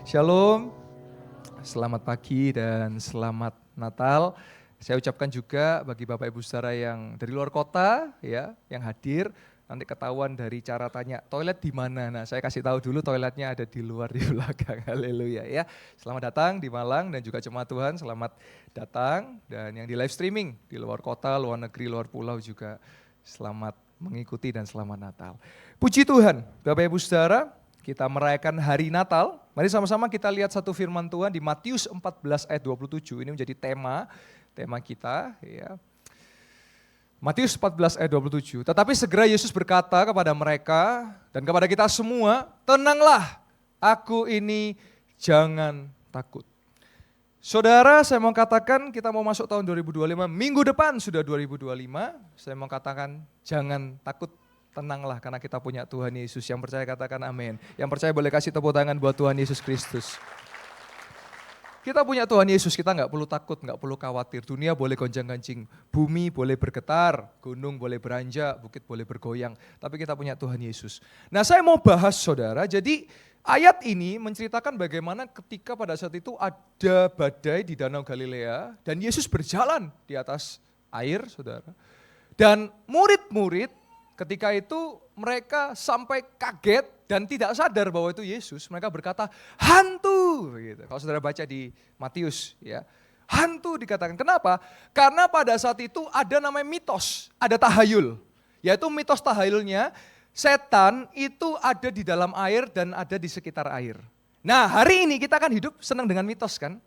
Shalom, selamat pagi dan selamat Natal. Saya ucapkan juga bagi Bapak Ibu Saudara yang dari luar kota, ya, yang hadir. Nanti ketahuan dari cara tanya, toilet di mana? Nah, saya kasih tahu dulu toiletnya ada di luar di belakang. Haleluya ya. Selamat datang di Malang dan juga jemaat Tuhan, selamat datang. Dan yang di live streaming di luar kota, luar negeri, luar pulau juga selamat mengikuti dan selamat Natal. Puji Tuhan, Bapak Ibu Saudara, kita merayakan hari Natal. Mari sama-sama kita lihat satu firman Tuhan di Matius 14 ayat 27. Ini menjadi tema kita, ya. Matius 14 ayat 27. Tetapi segera Yesus berkata kepada mereka dan kepada kita semua, tenanglah, aku ini, jangan takut. Saudara, saya mau katakan kita mau masuk tahun 2025, minggu depan sudah 2025. Saya mau katakan jangan takut. Tenanglah karena kita punya Tuhan Yesus. Yang percaya katakan amin. Yang percaya boleh kasih tepuk tangan buat Tuhan Yesus Kristus. Kita punya Tuhan Yesus, kita nggak perlu takut, nggak perlu khawatir. Dunia boleh gonjang-ganjing, bumi boleh bergetar, gunung boleh beranjak, bukit boleh bergoyang. Tapi kita punya Tuhan Yesus. Nah, saya mau bahas saudara, jadi ayat ini menceritakan bagaimana ketika pada saat itu ada badai di Danau Galilea dan Yesus berjalan di atas air, saudara. Dan murid-murid ketika itu mereka sampai kaget dan tidak sadar bahwa itu Yesus. Mereka berkata, hantu. Gitu. Kalau saudara baca di Matius, ya, hantu dikatakan. Kenapa? Karena pada saat itu ada namanya mitos, ada tahayul. Yaitu mitos tahayulnya, setan itu ada di dalam air dan ada di sekitar air. Nah, hari ini kita kan hidup senang dengan mitos kan.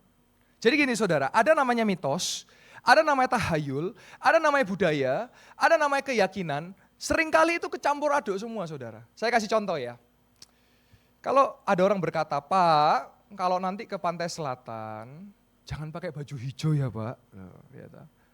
Jadi gini saudara, ada namanya mitos, ada namanya tahayul, ada namanya budaya, ada namanya keyakinan. Seringkali itu kecampur aduk semua saudara. Saya kasih contoh ya. Kalau ada orang berkata, Pak, kalau nanti ke pantai selatan, jangan pakai baju hijau ya Pak.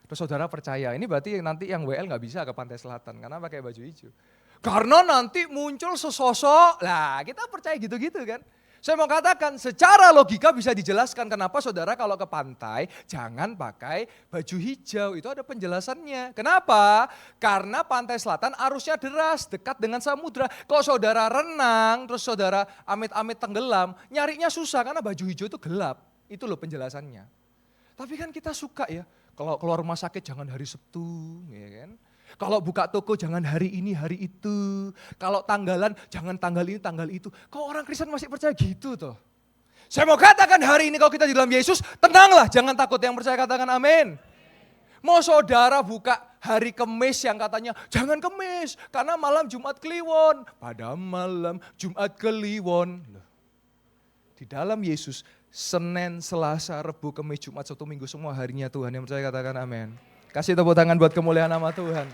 Terus saudara percaya, ini berarti nanti yang WL nggak bisa ke pantai selatan karena pakai baju hijau. Karena nanti muncul sesosok, lah kita percaya gitu-gitu kan. Saya mau katakan secara logika bisa dijelaskan kenapa saudara kalau ke pantai jangan pakai baju hijau, itu ada penjelasannya. Kenapa? Karena pantai selatan arusnya deras, dekat dengan samudra. Kalau saudara renang, terus saudara amit-amit tenggelam, nyarinya susah karena baju hijau itu gelap. Itu loh penjelasannya. Tapi kan kita suka ya, kalau keluar rumah sakit jangan hari Sabtu, ya kan? Kalau buka toko jangan hari ini, hari itu. Kalau tanggalan jangan tanggal ini, tanggal itu. Kok orang Kristen masih percaya gitu toh? Saya mau katakan hari ini kalau kita di dalam Yesus, tenanglah, jangan takut. Yang percaya katakan amin. Mau saudara buka hari Kemis yang katanya jangan Kemis karena malam Jumat Kliwon. Pada malam Jumat Kliwon. Di dalam Yesus, Senin, Selasa, Rebu, Kemis, Jumat, Sabtu, Minggu semua harinya Tuhan. Yang percaya katakan amin. Kasih tepuk tangan buat kemuliaan nama Tuhan.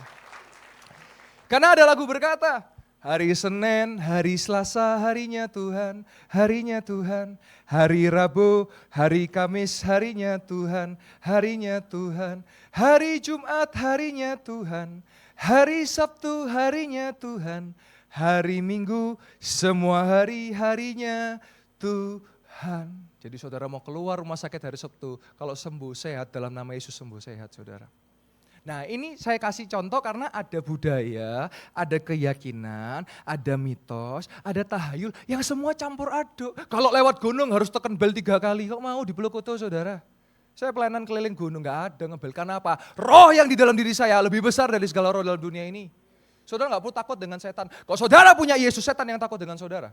Karena ada lagu berkata, hari Senin, hari Selasa, harinya Tuhan, harinya Tuhan. Hari Rabu, hari Kamis, harinya Tuhan, harinya Tuhan. Hari Jumat, harinya Tuhan. Hari Sabtu, harinya Tuhan. Hari Minggu, semua hari, harinya Tuhan. Jadi saudara mau keluar rumah sakit hari Sabtu, kalau sembuh sehat dalam nama Yesus sembuh sehat saudara. Nah ini saya kasih contoh karena ada budaya, ada keyakinan, ada mitos, ada tahayul yang semua campur aduk. Kalau lewat gunung harus tekan bel 3 kali, kok mau dipeluk itu saudara? Saya pelayanan keliling gunung, gak ada ngebel, karena apa? Roh yang di dalam diri saya lebih besar dari segala roh dalam dunia ini. Saudara gak perlu takut dengan setan. Kalau saudara punya Yesus, setan yang takut dengan saudara.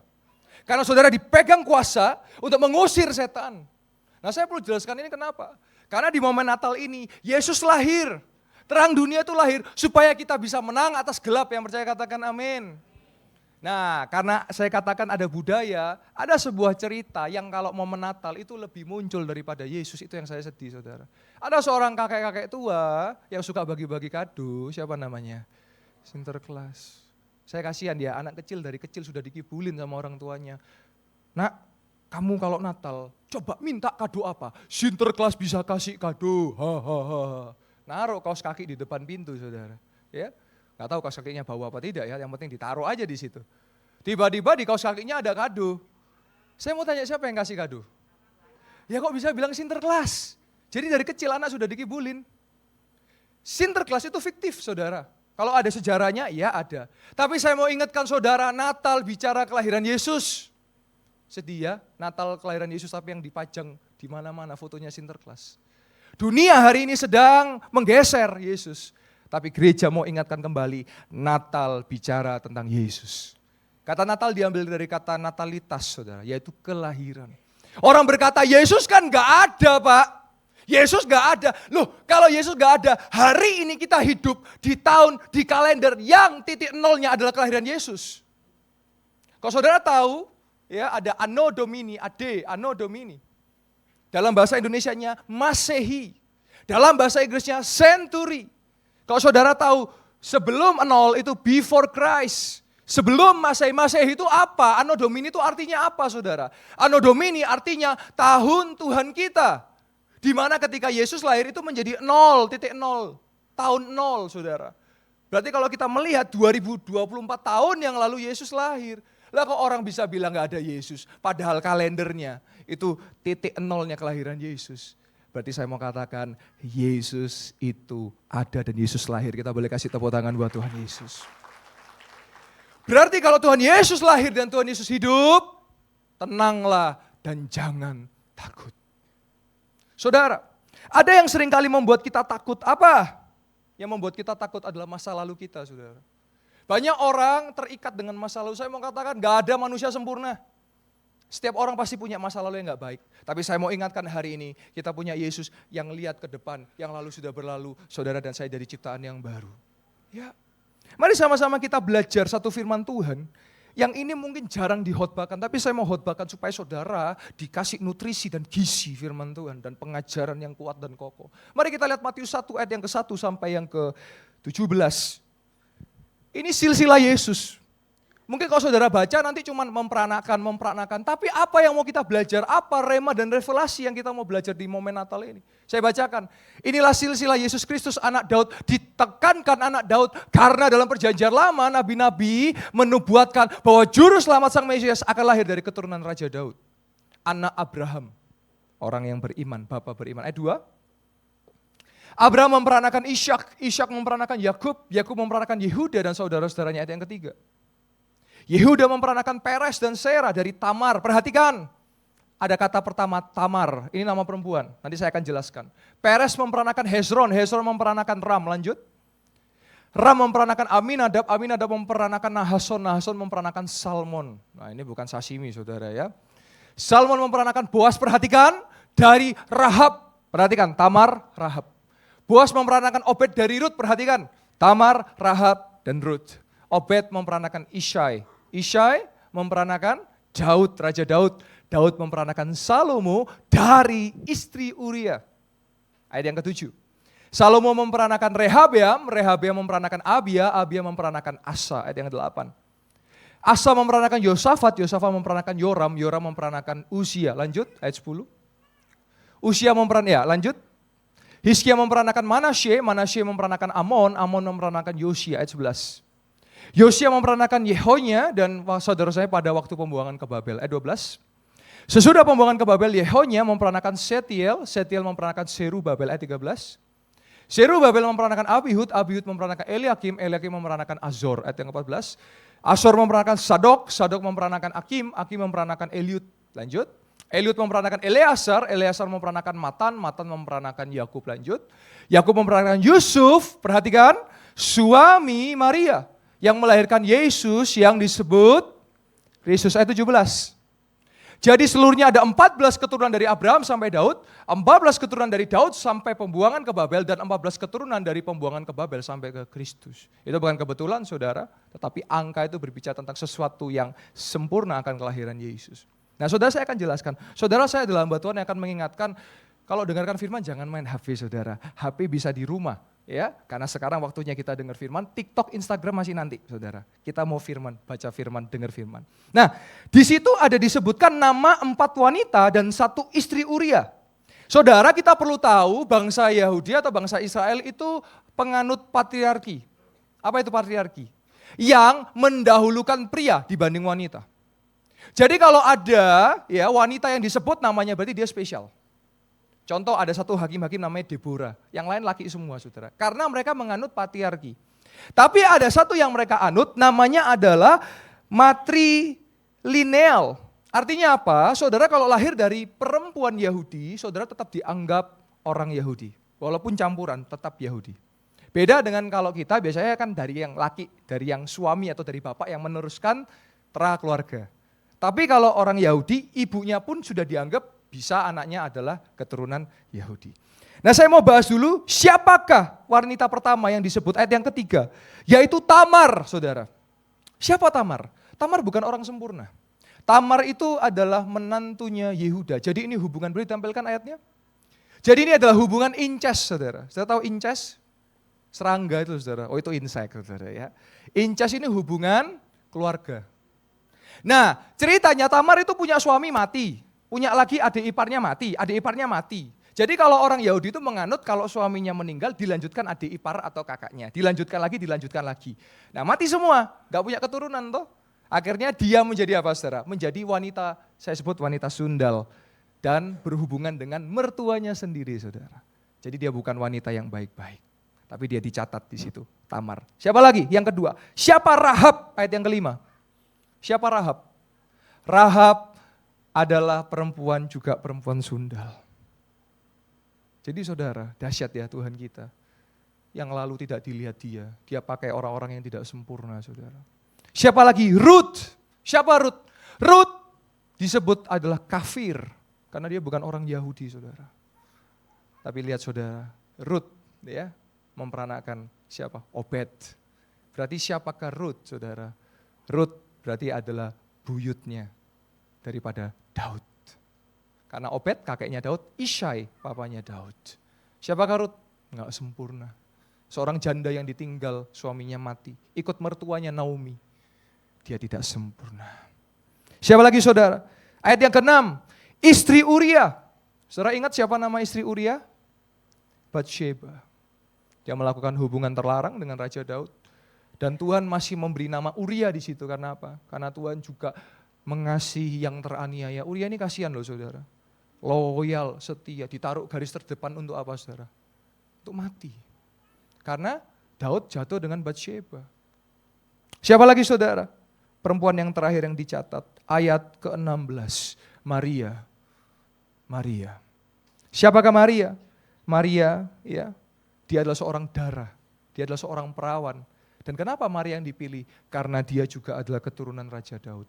Karena saudara dipegang kuasa untuk mengusir setan. Nah saya perlu jelaskan ini kenapa? Karena di momen Natal ini, Yesus lahir. Terang dunia itu lahir supaya kita bisa menang atas gelap. Yang percaya katakan amin. Nah karena saya katakan ada budaya, ada sebuah cerita yang kalau momen Natal itu lebih muncul daripada Yesus. Itu yang saya sedih saudara. Ada seorang kakek-kakek tua yang suka bagi-bagi kado, siapa namanya? Sinterklas. Saya kasihan dia, anak kecil dari kecil sudah dikibulin sama orang tuanya. Nak, kamu kalau Natal coba minta kado apa? Sinterklas bisa kasih kado, hahaha. Naruh kaos kaki di depan pintu saudara. Ya, nggak tahu kaos kakinya bau apa tidak ya, yang penting ditaruh aja di situ. Tiba-tiba di kaos kakinya ada kado. Saya mau tanya siapa yang kasih kado? Ya kok bisa bilang Sinterklas? Jadi dari kecil anak sudah dikibulin. Sinterklas itu fiktif saudara. Kalau ada sejarahnya, ya ada. Tapi saya mau ingatkan saudara, Natal bicara kelahiran Yesus. Sedih ya, Natal kelahiran Yesus tapi yang dipajang di mana-mana fotonya Sinterklas. Dunia hari ini sedang menggeser Yesus. Tapi gereja mau ingatkan kembali, Natal bicara tentang Yesus. Kata Natal diambil dari kata natalitas, saudara, yaitu kelahiran. Orang berkata, Yesus kan gak ada, Pak. Yesus gak ada. Loh, kalau Yesus gak ada, hari ini kita hidup di tahun, di kalender yang titik nolnya adalah kelahiran Yesus. Kalau saudara tahu, ya ada Anno Domini, Anno Domini. Dalam bahasa Indonesianya Masehi. Dalam bahasa Inggrisnya Century. Kalau saudara tahu, sebelum nol itu before Christ. Sebelum Masehi itu apa? Anno Domini itu artinya apa, saudara? Anno Domini artinya tahun Tuhan kita. Di mana ketika Yesus lahir itu menjadi 0.0. Tahun 0, saudara. Berarti kalau kita melihat 2024 tahun yang lalu Yesus lahir. Lah kok orang bisa bilang gak ada Yesus? Padahal kalendernya itu titik nolnya kelahiran Yesus. Berarti saya mau katakan Yesus itu ada dan Yesus lahir. Kita boleh kasih tepuk tangan buat Tuhan Yesus. Berarti kalau Tuhan Yesus lahir dan Tuhan Yesus hidup, tenanglah dan jangan takut. Saudara, ada yang seringkali membuat kita takut. Apa? Yang membuat kita takut adalah masa lalu kita, saudara. Banyak orang terikat dengan masa lalu. Saya mau katakan gak ada manusia sempurna. Setiap orang pasti punya masa lalu yang gak baik. Tapi saya mau ingatkan hari ini, kita punya Yesus yang lihat ke depan, yang lalu sudah berlalu, saudara dan saya dari ciptaan yang baru. Ya, mari sama-sama kita belajar satu firman Tuhan, yang ini mungkin jarang dihotbahkan, tapi saya mau hotbahkan supaya saudara dikasih nutrisi dan gizi firman Tuhan, dan pengajaran yang kuat dan kokoh. Mari kita lihat Matius 1 ayat yang ke-1 sampai yang ke-17. Ini silsilah Yesus. Mungkin kalau saudara baca nanti cuma memperanakan. Tapi apa yang mau kita belajar? Apa rema dan revelasi yang kita mau belajar di momen Natal ini? Saya bacakan. Inilah silsilah Yesus Kristus anak Daud. Ditekankan anak Daud. Karena dalam perjanjian lama nabi-nabi menubuatkan bahwa juru selamat sang Mesias akan lahir dari keturunan Raja Daud. Anak Abraham. Orang yang beriman, bapa beriman. Ayat 2. Abraham memperanakan Ishak. Ishak memperanakan Yakub. Yakub memperanakan Yehuda dan saudara-saudaranya. Ayat yang ketiga. Yehuda memperanakan Peres dan Serah dari Tamar. Perhatikan, ada kata pertama Tamar, ini nama perempuan, nanti saya akan jelaskan. Peres memperanakan Hezron, Hezron memperanakan Ram, lanjut. Ram memperanakan Aminadab, Aminadab memperanakan Nahason, Nahason memperanakan Salmon. Nah ini bukan sashimi saudara ya. Salmon memperanakan Boas, perhatikan, dari Rahab. Perhatikan, Tamar, Rahab. Boas memperanakan Obed dari Rut, perhatikan, Tamar, Rahab, dan Rut. Obed memperanakan Ishai. Ishai memperanakan Daud, Raja Daud. Daud memperanakan Salomo dari istri Uria. Ayat yang ke-7. Salomo memperanakan Rehabeam, Rehabeam memperanakan Abia, Abia memperanakan Asa. Ayat yang ke-8. Asa memperanakan Yosafat, Yosafat memperanakan Yoram, Yoram memperanakan Uzia. Lanjut, ayat 10. Uzia memperanakan, ya lanjut. Hizkia memperanakan Manasye, Manasye memperanakan Amon, Amon memperanakan Yosia. Ayat 11. Yosia memperanakan Yehonya dan saudara saya pada waktu pembuangan ke Babel. Ayat 12. Sesudah pembuangan ke Babel, Yehonya memperanakan Setiel, Setiel memperanakan Serubabel. Ayat 13. Serubabel memperanakan Abihud, Abihud memperanakan Eliakim, Eliakim memperanakan Azor. Ayat yang ke-14. Azor memperanakan Sadok, Sadok memperanakan Akim, Akim memperanakan Eliud. Lanjut. Eliud memperanakan Eleazar, Eleazar memperanakan Matan, Matan memperanakan Yakub. Lanjut. Yakub memperanakan Yusuf, perhatikan, suami Maria. Yang melahirkan Yesus yang disebut Kristus. Ayat 17. Jadi seluruhnya ada 14 keturunan dari Abraham sampai Daud, 14 keturunan dari Daud sampai pembuangan ke Babel, dan 14 keturunan dari pembuangan ke Babel sampai ke Kristus. Itu bukan kebetulan saudara, tetapi angka itu berbicara tentang sesuatu yang sempurna akan kelahiran Yesus. Nah saudara saya akan jelaskan, saudara saya adalah hamba Tuhan yang akan mengingatkan, kalau dengarkan firman jangan main HP saudara, HP bisa di rumah. Ya, karena sekarang waktunya kita dengar firman, TikTok, Instagram masih nanti, saudara. Kita mau firman, baca firman, dengar firman. Nah, di situ ada disebutkan nama 4 wanita dan 1 istri Uria. Saudara, kita perlu tahu bangsa Yahudi atau bangsa Israel itu penganut patriarki. Apa itu patriarki? Yang mendahulukan pria dibanding wanita. Jadi kalau ada ya wanita yang disebut namanya berarti dia spesial. Contoh ada satu hakim-hakim namanya Deborah, yang lain laki semua saudara. Karena mereka menganut patriarki. Tapi ada satu yang mereka anut namanya adalah matrilineal. Artinya apa? Saudara kalau lahir dari perempuan Yahudi, saudara tetap dianggap orang Yahudi. Walaupun campuran, tetap Yahudi. Beda dengan kalau kita biasanya kan dari yang laki, dari yang suami atau dari bapak yang meneruskan keluarga. Tapi kalau orang Yahudi, ibunya pun sudah dianggap bisa anaknya adalah keturunan Yahudi. Nah saya mau bahas dulu siapakah wanita pertama yang disebut ayat yang ketiga. Yaitu Tamar, saudara. Siapa Tamar? Tamar bukan orang sempurna. Tamar itu adalah menantunya Yehuda. Jadi ini hubungan, boleh ditampilkan ayatnya? Jadi ini adalah hubungan incest, saudara. Saudara tahu incest? Serangga itu, saudara. Oh itu insek, saudara ya. Incest ini hubungan keluarga. Nah ceritanya Tamar itu punya suami mati. Punya lagi adik iparnya mati. Jadi kalau orang Yahudi itu menganut kalau suaminya meninggal dilanjutkan adik ipar atau kakaknya. Dilanjutkan lagi. Nah mati semua, gak punya keturunan toh. Akhirnya dia menjadi apa saudara? Menjadi wanita, saya sebut wanita sundal. Dan berhubungan dengan mertuanya sendiri saudara. Jadi dia bukan wanita yang baik-baik. Tapi dia dicatat di situ, Tamar. Siapa lagi? Yang kedua, siapa Rahab? Ayat yang kelima. Siapa Rahab? Rahab adalah perempuan juga perempuan sundal. Jadi saudara, dahsyat ya Tuhan kita. Yang lalu tidak dilihat dia pakai orang-orang yang tidak sempurna saudara. Siapa lagi? Ruth. Siapa Ruth? Ruth disebut adalah kafir, karena dia bukan orang Yahudi saudara. Tapi lihat saudara, Ruth ya memperanakan siapa? Obed. Berarti siapakah Ruth saudara? Ruth berarti adalah buyutnya daripada Daud. Karena Obed kakeknya Daud, Ishai papanya Daud. Siapakah Ruth? Enggak sempurna. Seorang janda yang ditinggal suaminya mati. Ikut mertuanya Naomi. Dia tidak sempurna. Siapa lagi saudara? Ayat yang ke-6. Istri Uria. Saudara ingat siapa nama istri Uria? Batsheba. Dia melakukan hubungan terlarang dengan Raja Daud. Dan Tuhan masih memberi nama Uria di situ. Karena apa? Karena Tuhan juga mengasihi yang teraniaya. Uria ini kasihan loh saudara. Loyal, setia, ditaruh garis terdepan untuk apa saudara? Untuk mati. Karena Daud jatuh dengan Batsheba. Siapa lagi saudara? Perempuan yang terakhir yang dicatat, ayat ke-16, Maria. Maria. Siapakah Maria? Maria, ya, dia adalah seorang darah, dia adalah seorang perawan. Dan kenapa Maria yang dipilih? Karena dia juga adalah keturunan Raja Daud.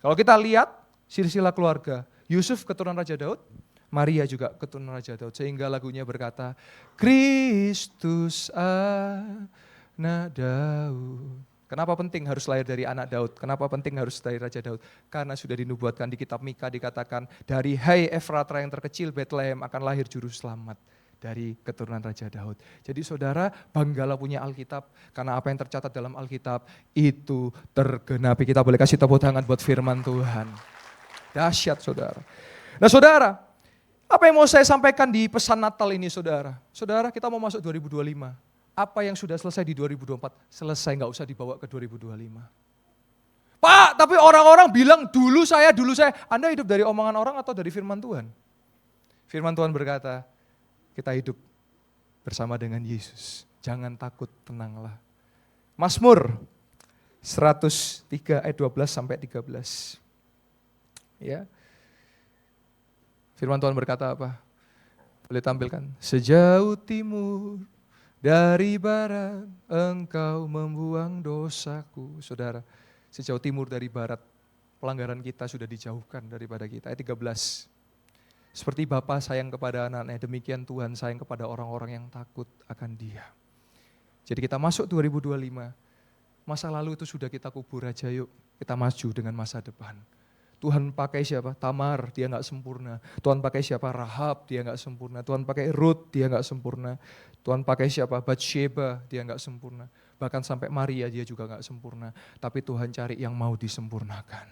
Kalau kita lihat silsilah keluarga, Yusuf keturunan Raja Daud, Maria juga keturunan Raja Daud. Sehingga lagunya berkata, Kristus anak Daud. Kenapa penting harus lahir dari anak Daud? Kenapa penting harus dari Raja Daud? Karena sudah dinubuatkan di kitab Mika dikatakan, dari Hai Efrata yang terkecil Bethlehem akan lahir juru selamat dari keturunan Raja Daud. Jadi saudara, banggalah punya Alkitab, karena apa yang tercatat dalam Alkitab itu tergenapi. Kita boleh kasih tepuk tangan buat firman Tuhan. Dahsyat saudara. Nah saudara, apa yang mau saya sampaikan di pesan Natal ini saudara? Saudara, kita mau masuk 2025. Apa yang sudah selesai di 2024, selesai, nggak usah dibawa ke 2025. Pak, tapi orang-orang bilang dulu saya. Anda hidup dari omongan orang atau dari firman Tuhan? Firman Tuhan berkata, kita hidup bersama dengan Yesus. Jangan takut, tenanglah. Mazmur 103 ayat 12 sampai 13. Ya. Firman Tuhan berkata apa? Boleh tampilkan. Sejauh timur dari barat engkau membuang dosaku. Saudara, sejauh timur dari barat pelanggaran kita sudah dijauhkan daripada kita. Ayat 13. Seperti Bapa sayang kepada anak-anaknya, demikian Tuhan sayang kepada orang-orang yang takut akan Dia. Jadi kita masuk 2025, masa lalu itu sudah kita kubur aja, yuk kita maju dengan masa depan. Tuhan pakai siapa? Tamar, dia nggak sempurna. Tuhan pakai siapa? Rahab, dia nggak sempurna. Tuhan pakai Ruth, dia nggak sempurna. Tuhan pakai siapa? Batsheba, dia nggak sempurna. Bahkan sampai Maria dia juga nggak sempurna. Tapi Tuhan cari yang mau disempurnakan.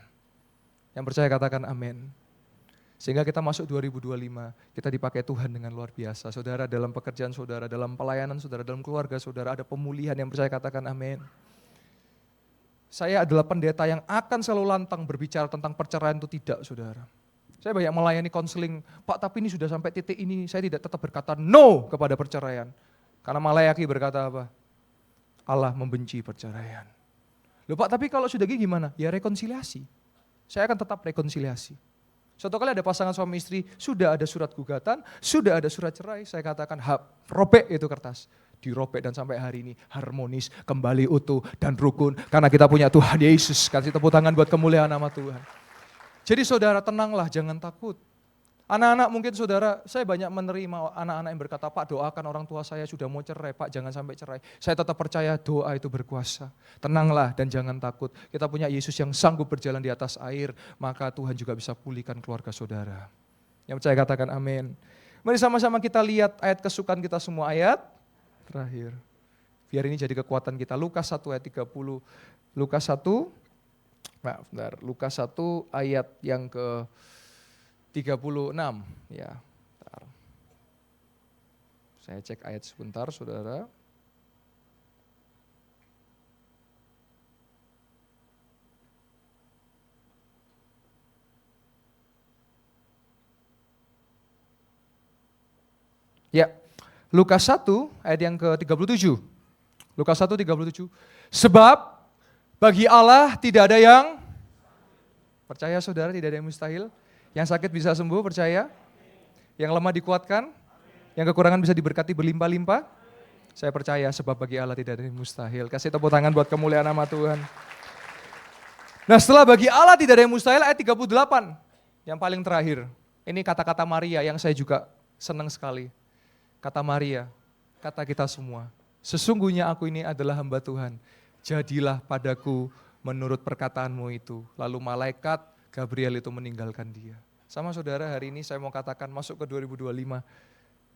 Yang percaya katakan amin. Sehingga kita masuk 2025, kita dipakai Tuhan dengan luar biasa. Saudara, dalam pekerjaan saudara, dalam pelayanan saudara, dalam keluarga saudara, ada pemulihan. Yang percaya katakan amin. Saya adalah pendeta yang akan selalu lantang berbicara tentang perceraian itu tidak, saudara. Saya banyak melayani konseling, Pak tapi ini sudah sampai titik ini, saya tidak tetap berkata no kepada perceraian. Karena Malayaki berkata apa? Allah membenci perceraian. Loh Pak, tapi kalau sudah gini gimana? Ya rekonsiliasi. saya akan tetap rekonsiliasi. Suatu kali ada pasangan suami istri, sudah ada surat gugatan, sudah ada surat cerai, saya katakan robek itu kertas. Dirobek dan sampai hari ini harmonis, kembali utuh dan rukun. Karena kita punya Tuhan Yesus. Kasih tepuk tangan buat kemuliaan nama Tuhan. Jadi saudara tenanglah, jangan takut. Anak-anak mungkin saudara, saya banyak menerima anak-anak yang berkata, Pak doakan orang tua saya sudah mau cerai, Pak jangan sampai cerai. Saya tetap percaya doa itu berkuasa. Tenanglah dan jangan takut. Kita punya Yesus yang sanggup berjalan di atas air, maka Tuhan juga bisa pulihkan keluarga saudara. Yang percaya katakan amin. Mari sama-sama kita lihat ayat kesukaan kita semua, ayat terakhir. Biar ini jadi kekuatan kita. Lukas 1 ayat 30. Lukas 1, Lukas 1 ayat yang ke 36, ya. Bentar. Saya cek ayat sebentar, saudara. Ya, Lukas 1 ayat yang ke-37. Lukas 1, 37. Sebab bagi Allah tidak ada yang, percaya saudara tidak ada yang mustahil. Yang sakit bisa sembuh, percaya? Yang lemah dikuatkan? Yang kekurangan bisa diberkati berlimpah-limpah? Saya percaya sebab bagi Allah tidak ada yang mustahil. Kasih tepuk tangan buat kemuliaan nama Tuhan. Nah setelah bagi Allah tidak ada yang mustahil, ayat 38. Yang paling terakhir. Ini kata-kata Maria yang saya juga senang sekali. Kata Maria, kata kita semua. Sesungguhnya aku ini adalah hamba Tuhan. Jadilah padaku menurut perkataanmu itu. Lalu malaikat Gabriel itu meninggalkan dia. Sama saudara, hari ini saya mau katakan masuk ke 2025,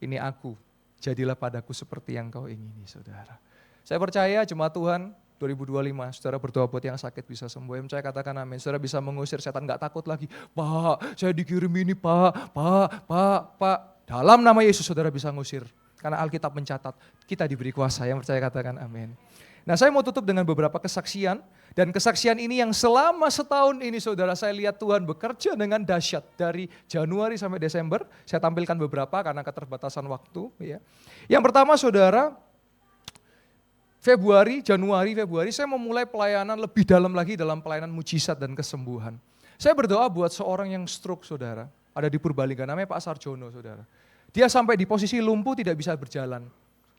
ini aku, jadilah padaku seperti yang kau ingini saudara. Saya percaya jemaat Tuhan 2025, saudara berdoa buat yang sakit bisa sembuh. Yang percaya katakan amin, saudara bisa mengusir setan, gak takut lagi. Pak, saya dikirim ini Pak. Dalam nama Yesus saudara bisa ngusir. Karena Alkitab mencatat, kita diberi kuasa, yang percaya katakan amin. Nah saya mau tutup dengan beberapa kesaksian, dan kesaksian ini yang selama setahun ini saudara saya lihat Tuhan bekerja dengan dahsyat dari Januari sampai Desember. Saya tampilkan beberapa karena keterbatasan waktu. Ya. Yang pertama saudara, Januari, Februari saya memulai pelayanan lebih dalam lagi dalam pelayanan mujizat dan kesembuhan. Saya berdoa buat seorang yang stroke saudara, ada di Purbalingga, namanya Pak Sarjono saudara. Dia sampai di posisi lumpuh tidak bisa berjalan,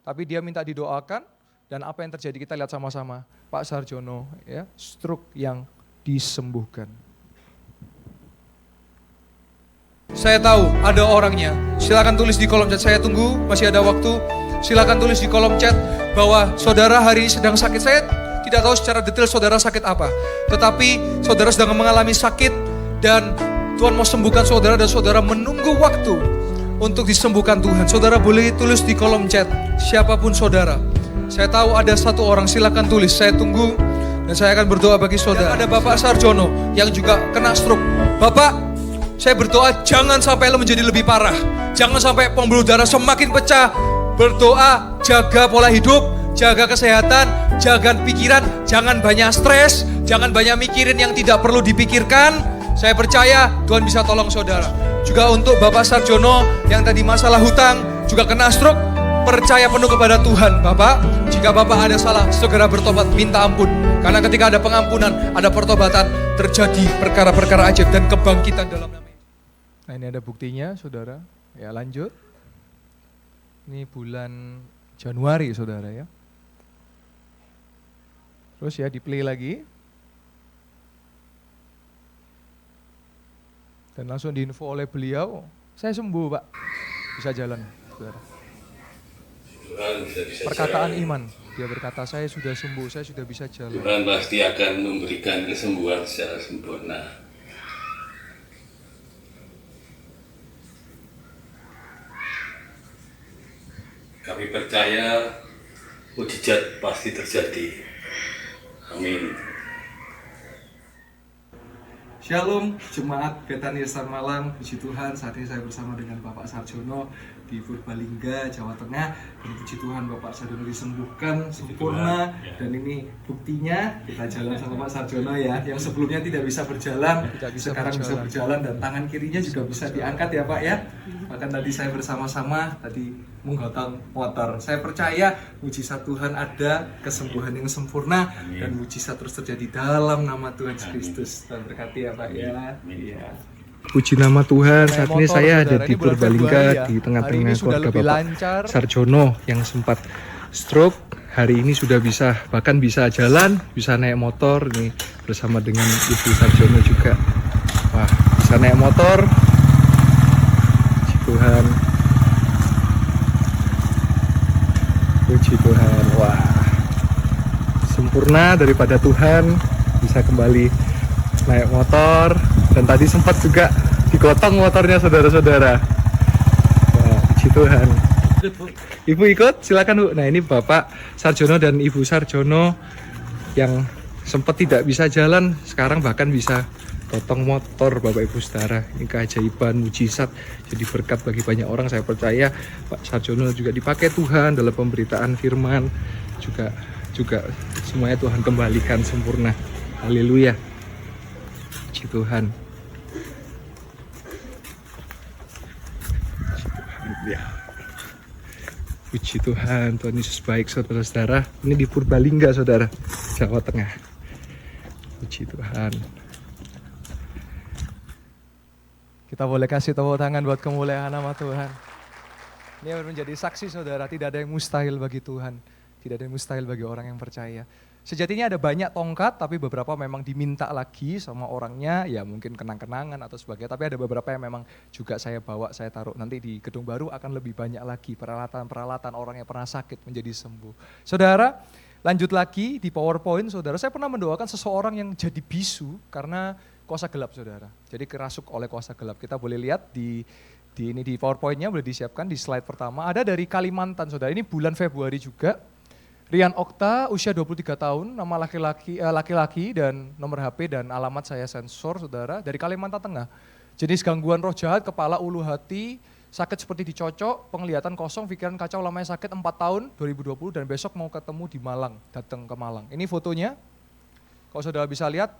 tapi dia minta didoakan. Dan apa yang terjadi kita lihat sama-sama. Pak Sarjono, ya, stroke yang disembuhkan. Saya tahu ada orangnya. Silakan tulis di kolom chat, saya tunggu, masih ada waktu. Silakan tulis di kolom chat bahwa saudara hari ini sedang sakit. Saya tidak tahu secara detail saudara sakit apa. Tetapi saudara sedang mengalami sakit dan Tuhan mau sembuhkan saudara dan saudara menunggu waktu untuk disembuhkan Tuhan. Saudara boleh tulis di kolom chat, siapapun saudara. Saya tahu ada satu orang, silakan tulis, saya tunggu dan saya akan berdoa bagi saudara. Dan ada Bapak Sarjono yang juga kena stroke. Bapak, saya berdoa jangan sampai menjadi lebih parah. Jangan sampai pembuluh darah semakin pecah. Berdoa, jaga pola hidup, jaga kesehatan, jaga pikiran, jangan banyak stres, jangan banyak mikirin yang tidak perlu dipikirkan. Saya percaya Tuhan bisa tolong saudara. Juga untuk Bapak Sarjono yang tadi masalah hutang, juga kena stroke. Percaya penuh kepada Tuhan, Bapak. Jika Bapak ada salah, segera bertobat, minta ampun. Karena ketika ada pengampunan, ada pertobatan, terjadi perkara-perkara ajaib dan kebangkitan dalam nama Yesus. Nah ini ada buktinya, saudara. Ya lanjut. Ini bulan Januari, saudara ya. Terus ya, di play lagi. Dan langsung diinfo oleh beliau, saya sembuh, Pak. Bisa jalan, saudara. Perkataan iman, dia berkata saya sudah sembuh, saya sudah bisa jalan. Tuhan pasti akan memberikan kesembuhan secara sempurna. Kami percaya mujizat pasti terjadi. Amin. Shalom, Jemaat Betani Star Malang, puji Tuhan, saat ini saya bersama dengan Bapak Sarjono di Purbalingga, Jawa Tengah. Dan puji Tuhan Bapak Sarjono disembuhkan sempurna, dan ini buktinya kita jalan sama Pak Sarjono ya, yang sebelumnya tidak bisa berjalan, sekarang bisa berjalan dan tangan kirinya juga bisa diangkat ya Pak ya. Bahkan tadi saya bersama-sama tadi menggotong motor. Saya percaya mujizat Tuhan ada, kesembuhan yang sempurna, dan mujizat terus terjadi dalam nama Tuhan Yesus Kristus. Tuhan berkati ya Pak ya. Iya. Puji nama Tuhan, saat ini saya ada di Purbalingga, di tengah-tengah keluarga Bapak Sarjono yang sempat stroke. Hari ini sudah bisa, bahkan bisa jalan, bisa naik motor nih bersama dengan Ibu Sarjono juga. Wah, bisa naik motor. Puji Tuhan. Puji Tuhan. Wah. Sempurna daripada Tuhan, bisa kembali naik motor, dan tadi sempat juga digotong motornya saudara-saudara. Wah, puji Tuhan. Ibu ikut, silakan Bu. Nah ini Bapak Sarjono dan Ibu Sarjono yang sempat tidak bisa jalan, sekarang bahkan bisa gotong motor Bapak Ibu saudara. Ini keajaiban, mujizat, jadi berkat bagi banyak orang. Saya percaya Pak Sarjono juga dipakai Tuhan dalam pemberitaan firman, juga semuanya Tuhan kembalikan sempurna. Haleluya. Puji Tuhan. Ya. Puji Tuhan, Tuhan Yesus baik saudara-saudara. Ini di Purbalingga saudara, Jawa Tengah. Puji Tuhan. Kita boleh kasih tepuk tangan buat kemuliaan nama Tuhan. Ini menjadi saksi saudara, tidak ada yang mustahil bagi Tuhan. Tidak ada yang mustahil bagi orang yang percaya. Sejatinya ada banyak tongkat, tapi beberapa memang diminta lagi sama orangnya, ya mungkin kenang-kenangan atau sebagainya. Tapi ada beberapa yang memang juga saya bawa, saya taruh. Nanti di gedung baru akan lebih banyak lagi peralatan-peralatan orang yang pernah sakit menjadi sembuh. Saudara, lanjut lagi di PowerPoint saudara, saya pernah mendoakan seseorang yang jadi bisu karena kuasa gelap saudara. Jadi kerasuk oleh kuasa gelap. Kita boleh lihat di PowerPoint-nya boleh disiapkan di slide pertama. Ada dari Kalimantan saudara, ini bulan Februari juga. Rian Okta, usia 23 tahun, nama laki-laki dan nomor HP dan alamat saya sensor saudara, dari Kalimantan Tengah. Jenis gangguan roh jahat, kepala, ulu hati, sakit seperti dicocok, penglihatan kosong, pikiran kacau, lamanya sakit 4 tahun, 2020, dan besok mau ketemu di Malang, datang ke Malang. Ini fotonya, kalau saudara bisa lihat,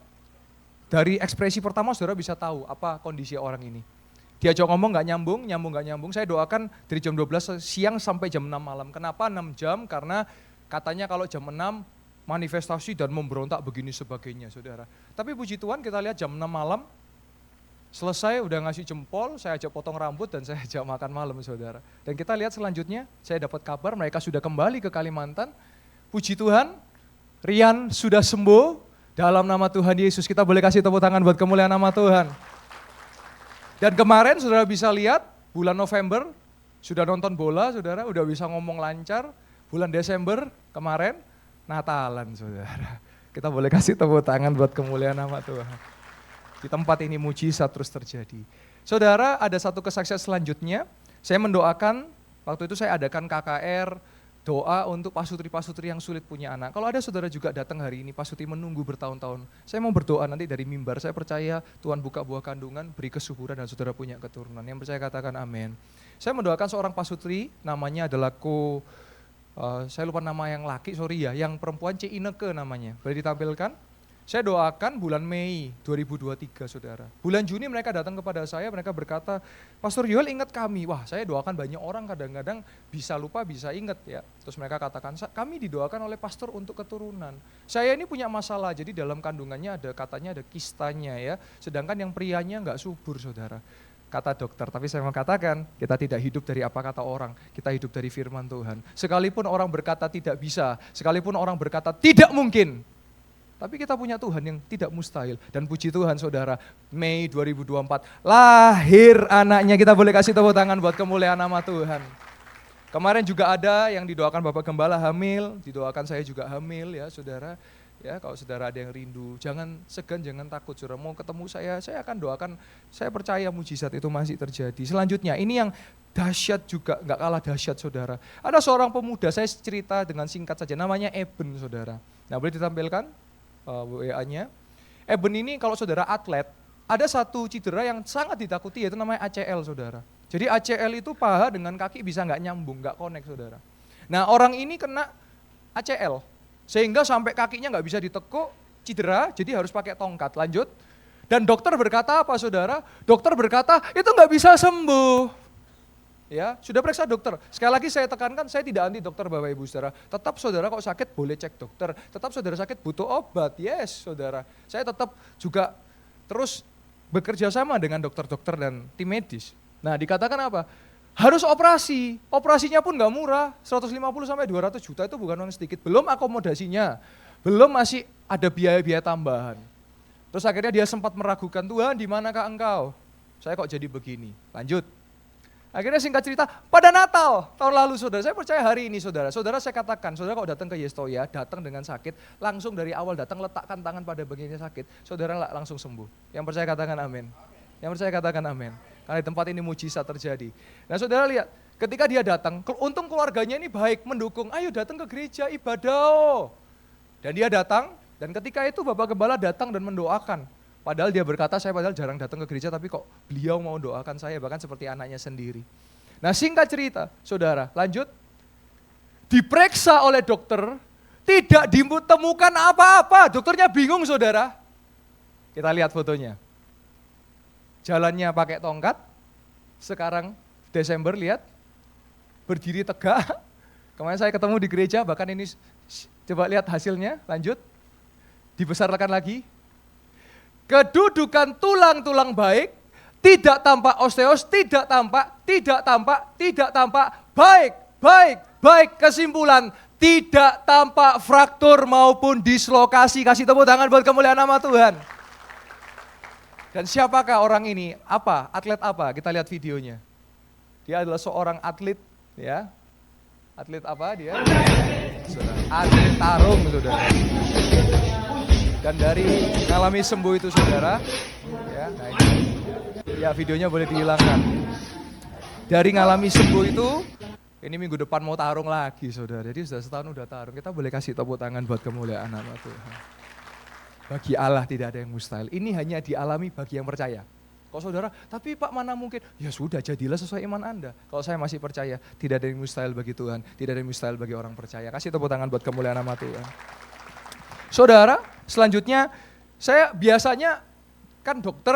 dari ekspresi pertama saudara bisa tahu apa kondisi orang ini. Diajak ngomong nggak nyambung, saya doakan dari jam 12 siang sampai jam 6 malam. Kenapa 6 jam? Karena katanya kalau jam 6 manifestasi dan memberontak begini sebagainya saudara. Tapi puji Tuhan kita lihat jam 6 malam, selesai udah ngasih jempol, saya ajak potong rambut dan saya ajak makan malam saudara. Dan kita lihat selanjutnya, saya dapat kabar mereka sudah kembali ke Kalimantan. Puji Tuhan, Rian sudah sembuh dalam nama Tuhan Yesus. Kita boleh kasih tepuk tangan buat kemuliaan nama Tuhan. Dan kemarin saudara bisa lihat, bulan November sudah nonton bola saudara, udah bisa ngomong lancar. Bulan Desember kemarin, Natalan saudara. Kita boleh kasih tepuk tangan buat kemuliaan nama Tuhan. Di tempat ini mujizat terus terjadi. Saudara, ada satu kesaksian selanjutnya. Saya mendoakan, waktu itu saya adakan KKR, doa untuk pasutri-pasutri yang sulit punya anak. Kalau ada saudara juga datang hari ini, pasutri menunggu bertahun-tahun. Saya mau berdoa nanti dari mimbar, saya percaya Tuhan buka buah kandungan, beri kesuburan dan saudara punya keturunan. Yang percaya katakan amin. Saya mendoakan seorang pasutri, namanya adalah saya lupa nama yang laki, yang perempuan Ineke namanya. Boleh ditampilkan? Saya doakan bulan Mei 2023 saudara. Bulan Juni mereka datang kepada saya, mereka berkata, Pastor Yoel ingat kami. Wah saya doakan banyak orang kadang-kadang bisa lupa, bisa ingat ya. Terus mereka katakan, kami didoakan oleh pastor untuk keturunan. Saya ini punya masalah, jadi dalam kandungannya katanya ada kistanya ya. Sedangkan yang prianya enggak subur saudara. Kata dokter, tapi saya mau katakan kita tidak hidup dari apa kata orang, kita hidup dari firman Tuhan. Sekalipun orang berkata tidak bisa, sekalipun orang berkata tidak mungkin, tapi kita punya Tuhan yang tidak mustahil. Dan puji Tuhan saudara, Mei 2024 lahir anaknya. Kita boleh kasih tepuk tangan buat kemuliaan nama Tuhan. Kemarin juga ada yang didoakan Bapak Gembala hamil, didoakan saya juga hamil ya saudara. Ya, kalau saudara ada yang rindu, jangan segan, jangan takut. Saudara mau ketemu saya akan doakan. Saya percaya mujizat itu masih terjadi. Selanjutnya, ini yang dahsyat juga, nggak kalah dahsyat saudara. Ada seorang pemuda, saya cerita dengan singkat saja, namanya Eben saudara. Nah boleh ditampilkan WA-nya. Eben ini kalau saudara atlet, ada satu cedera yang sangat ditakuti, yaitu namanya ACL saudara. Jadi ACL itu paha dengan kaki bisa nggak nyambung, nggak connect saudara. Nah orang ini kena ACL. Sehingga sampai kakinya nggak bisa ditekuk, cedera, jadi harus pakai tongkat. Lanjut. Dan dokter berkata apa saudara? Dokter berkata itu nggak bisa sembuh. Ya, sudah periksa dokter. Sekali lagi saya tekankan, saya tidak anti dokter Bapak Ibu Saudara. Tetap saudara kok sakit boleh cek dokter. Tetap saudara sakit butuh obat. Yes, saudara. Saya tetap juga terus bekerja sama dengan dokter-dokter dan tim medis. Nah, dikatakan apa? Harus operasi. Operasinya pun nggak murah, 150 sampai 200 juta itu bukan uang sedikit. Belum akomodasinya. Belum masih ada biaya-biaya tambahan. Terus akhirnya dia sempat meragukan, Tuhan di manakah engkau? Saya kok jadi begini. Lanjut. Akhirnya singkat cerita, pada Natal tahun lalu saudara, saya percaya hari ini saudara. Saudara saya katakan, saudara kalau datang ke Yestoya, datang dengan sakit, langsung dari awal datang letakkan tangan pada bagiannya sakit, saudara langsung sembuh. Yang percaya katakan amin. Yang percaya katakan amin. Karena di tempat ini mujizat terjadi. Nah saudara lihat, ketika dia datang, untung keluarganya ini baik, mendukung, ayo datang ke gereja ibadah. Dan dia datang, dan ketika itu Bapak Gembala datang dan mendoakan. Padahal dia berkata, saya padahal jarang datang ke gereja, tapi kok beliau mau doakan saya, bahkan seperti anaknya sendiri. Nah singkat cerita, saudara, lanjut. Diperiksa oleh dokter, tidak ditemukan apa-apa. Dokternya bingung saudara. Kita lihat fotonya. Jalannya pakai tongkat, sekarang Desember lihat, berdiri tegak. Kemarin saya ketemu di gereja, bahkan ini, coba lihat hasilnya, lanjut. Dibesarkan lagi. Kedudukan tulang-tulang baik, tidak tampak osteos, tidak tampak, baik. Kesimpulan, tidak tampak fraktur maupun dislokasi. Kasih tepuk tangan buat kemuliaan nama Tuhan. Dan siapakah orang ini? Apa? Atlet apa? Kita lihat videonya. Dia adalah seorang atlet, ya. Atlet apa dia? Atlet tarung, saudara. Dan dari mengalami sembuh itu saudara, ya, nah ini, ya videonya boleh dihilangkan. Dari mengalami sembuh itu, ini minggu depan mau tarung lagi saudara. Jadi sudah setahun udah tarung, kita boleh kasih tepuk tangan buat kemuliaan nama Tuhan. Bagi Allah tidak ada yang mustahil, ini hanya dialami bagi yang percaya. Kok saudara, tapi Pak mana mungkin? Ya sudah, jadilah sesuai iman Anda. Kalau saya masih percaya, tidak ada yang mustahil bagi Tuhan, tidak ada yang mustahil bagi orang percaya. Kasih tepuk tangan buat kemuliaan nama Tuhan. Saudara, selanjutnya saya biasanya kan dokter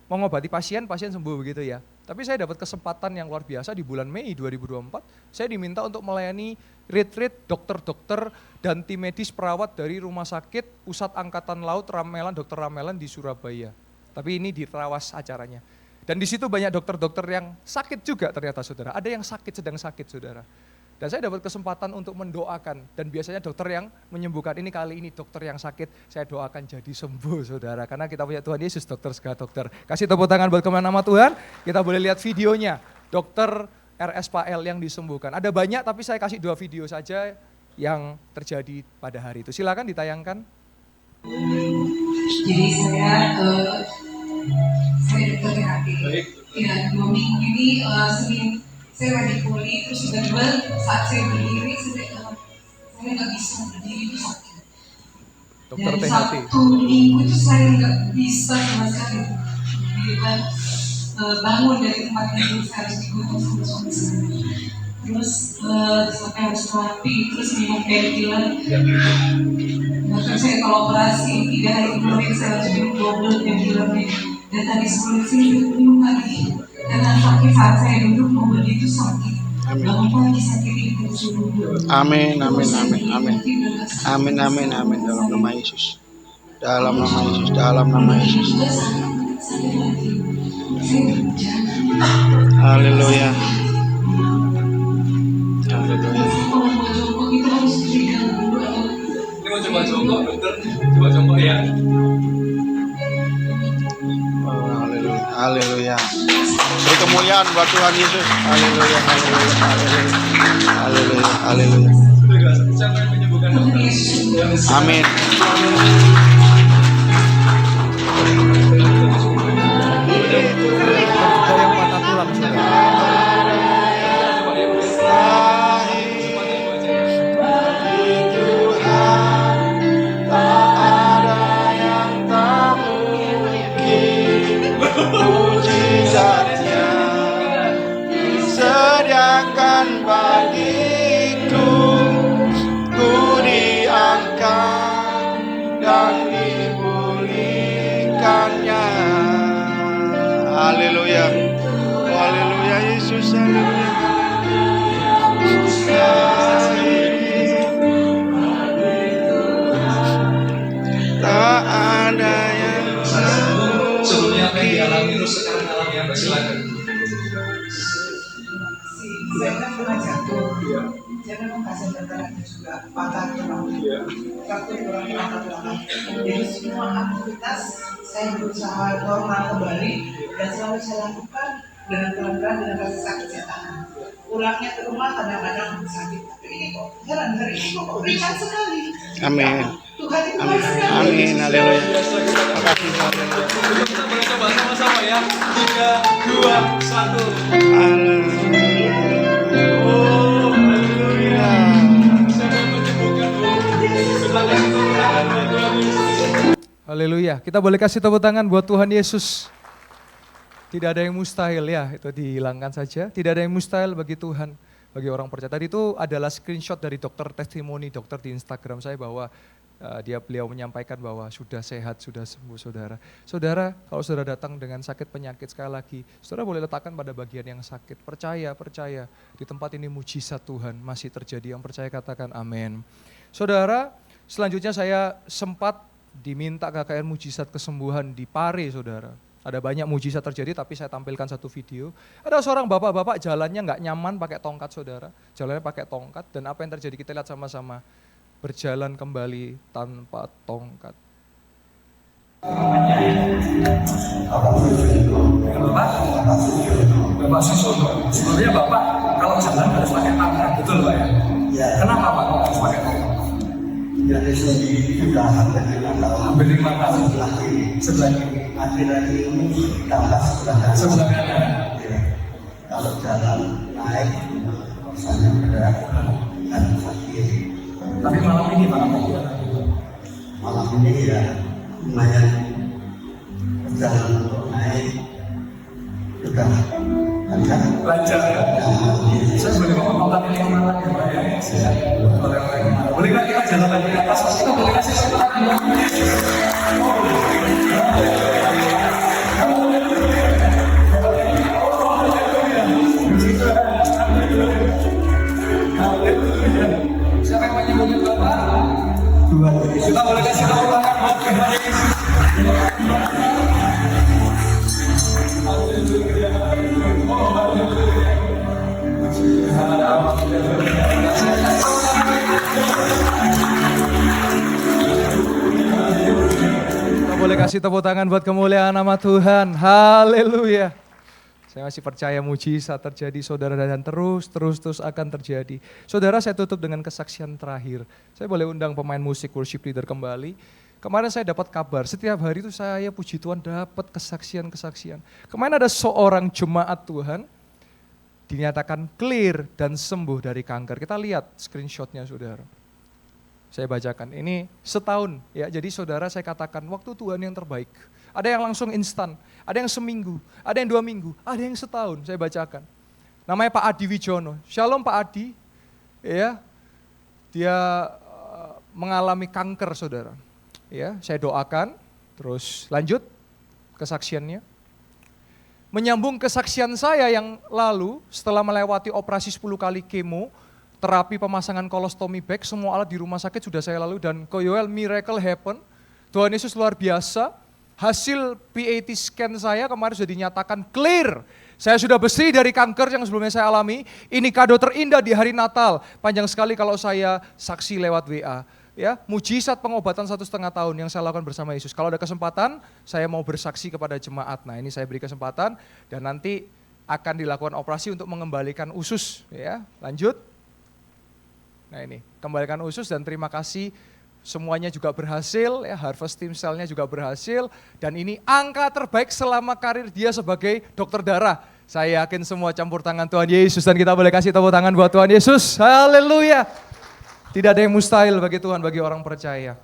mengobati pasien, pasien sembuh begitu ya. Tapi saya dapat kesempatan yang luar biasa di bulan Mei 2024, saya diminta untuk melayani retreat dokter-dokter dan tim medis perawat dari Rumah Sakit Pusat Angkatan Laut Ramelan, Dr. Ramelan di Surabaya. Tapi ini di Trawas acaranya. Dan di situ banyak dokter-dokter yang sakit juga ternyata saudara. Ada yang sakit, sedang sakit saudara. Dan saya dapat kesempatan untuk mendoakan, dan biasanya dokter yang menyembuhkan, ini kali ini dokter yang sakit, saya doakan jadi sembuh saudara, karena kita punya Tuhan Yesus, dokter segala dokter. Kasih tepuk tangan buat kemuliaan nama Tuhan, kita boleh lihat videonya, dokter RS Pael yang disembuhkan. Ada banyak tapi saya kasih 2 video saja yang terjadi pada hari itu. Silakan ditayangkan. Jadi saya dokter terapi. Ya, 2 minggu ini Senin saya lagi pulih, terus tiba-tiba saat saya berdiri, saya nggak bisa berdiri, itu sakit. Dokter Dan THT. Sabtu Minggu itu saya nggak bisa sama sekali bangun dari tempat tidur, saya harus digotong sama suami saya. Terus sampai harus terapi, terus minum painkiller. Bahkan saya kalau operasi 3 hari kemudian saya harus minum double painkillernya. Dan tadi sebelum sini minum lagi. Karena sakit saat saya duduk mau berdiri itu sakit. Bangun pagi sakit itu suruh. Amin. Dalam nama Yesus. Dalam nama Yesus. Haleluya. Ini mau coba jongkok dokter, coba jongkok ya. Haleluya. Beri kemuliaan buat Tuhan Yesus. Haleluya. Siapa yang menyembuhkan dokter? Amin. Ada yang patah tulang saudara. Mujizatnya sediakan bagiku, ku diangkat dan dipulihkannya Haleluya Yesus, haleluya. Tak ada yang Sebelumnya apa yang dialami terus sekarang alami apa, silakan. Saya kan pernah jatuh. Saya kan kasih terapi juga patah tulang. Waktu kurang patah tulang. Jadi semua aktivitas saya berusaha normal kembali dan selalu saya lakukan dengan pelan-pelan dengan rasa sakit saya tahan. Pulangnya ke rumah kadang-kadang sakit. Tapi ini kok heran hari ini kok ringan sekali. Amin. Tuhan itu baik sekali. Amin, haleluya. Terima kasih, haleluya. Kita boleh coba sama-sama ya. 3, 2, 1. Haleluya. Oh, haleluya. Haleluya. Kita boleh kasih tepuk tangan buat Tuhan Yesus. Tidak ada yang mustahil ya, itu dihilangkan saja. Tidak ada yang mustahil bagi Tuhan, bagi orang percaya. Tadi itu adalah screenshot dari dokter testimoni, dokter di Instagram saya bahwa beliau menyampaikan bahwa sudah sehat, sudah sembuh saudara. Saudara, kalau saudara datang dengan sakit penyakit sekali lagi, saudara boleh letakkan pada bagian yang sakit. Percaya, di tempat ini mujizat Tuhan masih terjadi. Yang percaya katakan amin. Saudara, selanjutnya saya sempat diminta KKR mujizat kesembuhan di Pare saudara. Ada banyak mujizat terjadi tapi saya tampilkan satu video. Ada seorang bapak-bapak jalannya nggak nyaman pakai tongkat saudara. Jalannya pakai tongkat dan apa yang terjadi kita lihat sama-sama. Berjalan kembali tanpa tongkat. Bapak Susono, sebenarnya Bapak kalau jalan harus pakai tongkat, betul Pak ya? Ya. Kenapa Pak harus pakai tongkat? Ya dari sini sudah hampir 5 tahun. Hampir 5 tahun. Sebelah kiri. Sebelah kiri. Akhir-akhir ini tambah sebelah kanan. Sebelah kanan. Ya. Kalau jalan naik, misalnya bergerak kanan kiri. Tapi malam ini Pak, apa gimana? Malam ini ya lumayan jalan untuk naik sudah lancar. Lancar ya? Saya boleh bawa tongkat ini kemana ya Pak ya? Boleh nggak kita jalan lagi ke atas? Kita boleh kasih semangat ya? Siapa yang menyebutkan Bapak? Kita boleh kasih tahu tangan buat Tuhan Yesus. Kita boleh kasih tepuk tangan buat kemuliaan nama Tuhan. Haleluya. Saya masih percaya mujizat terjadi saudara dan terus akan terjadi. Saudara, saya tutup dengan kesaksian terakhir. Saya boleh undang pemain musik worship leader kembali. Kemarin saya dapat kabar, setiap hari itu saya puji Tuhan dapat kesaksian-kesaksian. Kemarin ada seorang jemaat Tuhan dinyatakan clear dan sembuh dari kanker. Kita lihat screenshotnya saudara. Saya bacakan, ini setahun ya. Jadi saudara saya katakan waktu Tuhan yang terbaik. Ada yang langsung instan, ada yang seminggu, ada yang 2 minggu, ada yang setahun. Saya bacakan. Namanya Pak Adi Wijono. Shalom Pak Adi. Ya. Dia mengalami kanker saudara. Ya, saya doakan. Terus lanjut kesaksiannya. Menyambung kesaksian saya yang lalu setelah melewati operasi 10 kali kemo, terapi pemasangan kolostomi bag, semua alat di rumah sakit sudah saya lalui dan Koyoel miracle happen. Tuhan Yesus luar biasa. Hasil PAT scan saya kemarin sudah dinyatakan clear. Saya sudah bersih dari kanker yang sebelumnya saya alami. Ini kado terindah di hari Natal. Panjang sekali kalau saya saksi lewat WA. Ya, mujizat pengobatan 1,5 tahun yang saya lakukan bersama Yesus. Kalau ada kesempatan, saya mau bersaksi kepada jemaat. Nah, ini saya beri kesempatan dan nanti akan dilakukan operasi untuk mengembalikan usus. Ya, lanjut. Nah ini, kembalikan usus dan terima kasih. Semuanya juga berhasil, ya, Harvest Team Cell-nya juga berhasil. Dan ini angka terbaik selama karir dia sebagai dokter darah. Saya yakin semua campur tangan Tuhan Yesus dan kita boleh kasih tepuk tangan buat Tuhan Yesus. Haleluya. Tidak ada yang mustahil bagi Tuhan, bagi orang percaya.